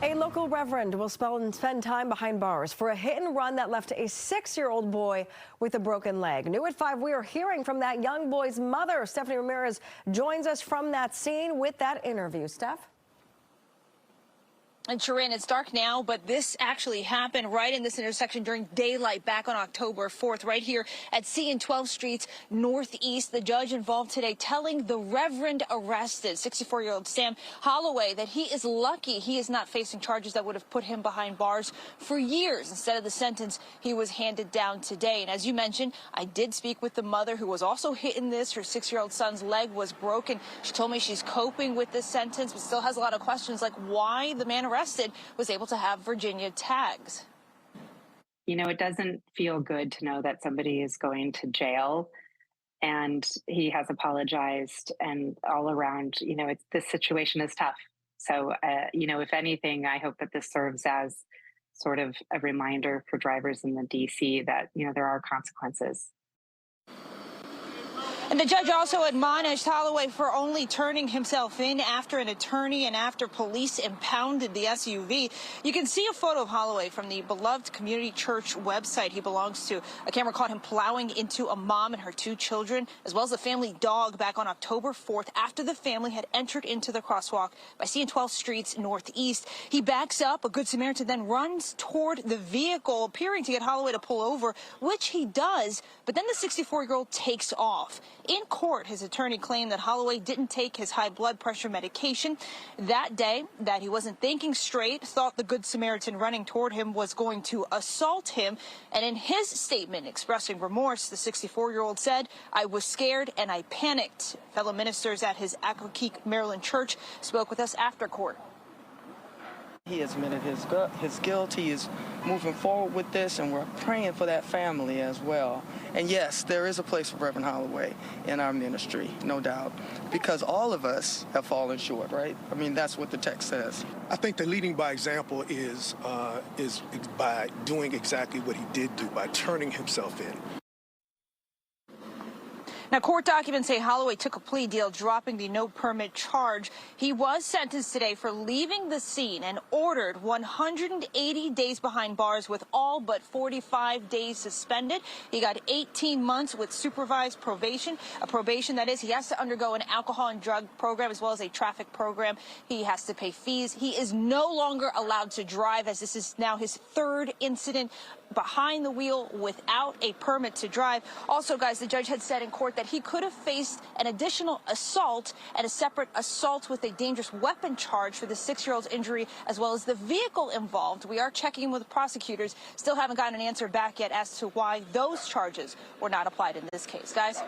A local reverend will spend time behind bars for a hit and run that left a 6-year-old boy with a broken leg. New at 5, we are hearing from that young boy's mother. Stephanie Ramirez joins us from that scene with that interview. Steph? And Sharon, it's dark now, but this actually happened right in this intersection during daylight back on October 4th, right here at C and 12th Streets Northeast. The judge involved today telling the reverend arrested, 64-year-old Sam Holloway, that he is lucky he is not facing charges that would have put him behind bars for years instead of the sentence he was handed down today. And as you mentioned, I did speak with the mother who was also hit in this. Her 6-year-old son's leg was broken. She told me she's coping with this sentence, but still has a lot of questions like why the man arrested was able to have Virginia tags. You know, it doesn't feel good to know that somebody is going to jail, and he has apologized, and all around, you know, this situation is tough. So, you know, if anything, I hope that this serves as sort of a reminder for drivers in the DC that, you know, there are consequences. And the judge also admonished Holloway for only turning himself in after an attorney and after police impounded the SUV. You can see a photo of Holloway from the beloved community church website he belongs to. A camera caught him plowing into a mom and her 2 children, as well as a family dog back on October 4th after the family had entered into the crosswalk by C and 12th Streets Northeast. He backs up. A Good Samaritan then runs toward the vehicle, appearing to get Holloway to pull over, which he does. But then the 64-year-old takes off. In court, his attorney claimed that Holloway didn't take his high blood pressure medication that day, that he wasn't thinking straight, thought the Good Samaritan running toward him was going to assault him. And in his statement expressing remorse, the 64-year-old said, "I was scared and I panicked." Fellow ministers at his Accokeek, Maryland church spoke with us after court. He has admitted his guilt. He is moving forward with this, and we're praying for that family as well. And yes, there is a place for Reverend Holloway in our ministry, no doubt, because all of us have fallen short, right? I mean, that's what the text says. I think the leading by example is by doing exactly what he did do, by turning himself in. Now, court documents say Holloway took a plea deal, dropping the no permit charge. He was sentenced today for leaving the scene and ordered 180 days behind bars with all but 45 days suspended. He got 18 months with supervised probation, a probation that is he has to undergo an alcohol and drug program as well as a traffic program. He has to pay fees. He is no longer allowed to drive, as this is now his 3rd incident behind the wheel without a permit to drive. Also, guys, the judge had said in court that he could have faced an additional assault and a separate assault with a dangerous weapon charge for the 6-year-old's injury, as well as the vehicle involved. We are checking with prosecutors. Still haven't gotten an answer back yet as to why those charges were not applied in this case. Guys?